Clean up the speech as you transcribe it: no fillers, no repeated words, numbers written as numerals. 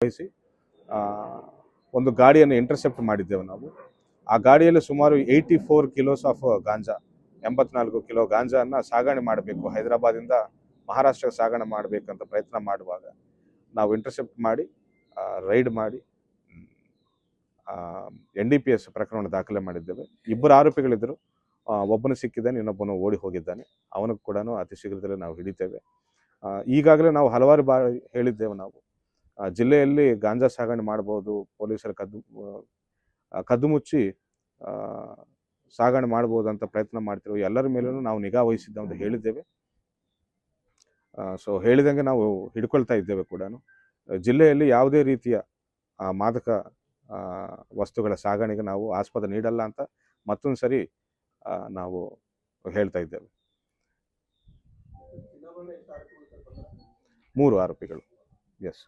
ವಹಿಸಿ ಒಂದು ಗಾಡಿಯನ್ನು ಇಂಟರ್ಸೆಪ್ಟ್ ಮಾಡಿದ್ದೆವು ನಾವು. ಆ ಗಾಡಿಯಲ್ಲಿ ಸುಮಾರು 84 ಕಿಲೋಸ್ ಆಫ್ ಗಾಂಜಾ, 84 ಕಿಲೋ ಗಾಂಜಾವನ್ನು ಸಾಗಣೆ ಮಾಡಬೇಕು, ಹೈದರಾಬಾದಿಂದ ಮಹಾರಾಷ್ಟ್ರಕ್ಕೆ ಸಾಗಣೆ ಮಾಡಬೇಕಂತ ಪ್ರಯತ್ನ ಮಾಡುವಾಗ ನಾವು ಇಂಟರ್ಸೆಪ್ಟ್ ಮಾಡಿ ರೈಡ್ ಮಾಡಿ NDPS ಪ್ರಕರಣ ದಾಖಲೆ ಮಾಡಿದ್ದೇವೆ. 2 ಆರೋಪಿಗಳಿದ್ದರು, ಒಬ್ಬನು ಸಿಕ್ಕಿದ್ದಾನೆ, ಇನ್ನೊಬ್ಬನು ಓಡಿ ಹೋಗಿದ್ದಾನೆ. ಅವನಿಗೆ ಕೂಡ ಅತಿ ಶೀಘ್ರದಲ್ಲೇ ನಾವು ಹಿಡಿತೇವೆ. ಈಗಾಗಲೇ ನಾವು ಹಲವಾರು ಬಾರಿ ಹೇಳಿದ್ದೇವೆ, ನಾವು ಜಿಲ್ಲೆಯಲ್ಲಿ ಗಾಂಜಾ ಸಾಗಣೆ ಮಾಡ್ಬೋದು, ಪೊಲೀಸರು ಕದ್ದು ಮುಚ್ಚಿ ಸಾಗಣೆ ಮಾಡ್ಬೋದು ಅಂತ ಪ್ರಯತ್ನ ಮಾಡ್ತಿರೋ ಎಲ್ಲರ ಮೇಲೂ ನಾವು ನಿಗಾ ವಹಿಸಿದ್ದೇವೆ ಅಂತ ಹೇಳಿದ್ದೇವೆ. ಸೊ ಹೇಳಿದಂಗೆ ನಾವು ಹಿಡ್ಕೊಳ್ತಾ ಇದ್ದೇವೆ ಕೂಡ. ಜಿಲ್ಲೆಯಲ್ಲಿ ಯಾವುದೇ ರೀತಿಯ ಮಾದಕ ವಸ್ತುಗಳ ಸಾಗಣೆಗೆ ನಾವು ಆಸ್ಪದ ನೀಡಲ್ಲ ಅಂತ ಮತ್ತೊಂದು ಸರಿ ನಾವು ಹೇಳ್ತಾ ಇದ್ದೇವೆ. 3 ಆರೋಪಿಗಳು. ಎಸ್.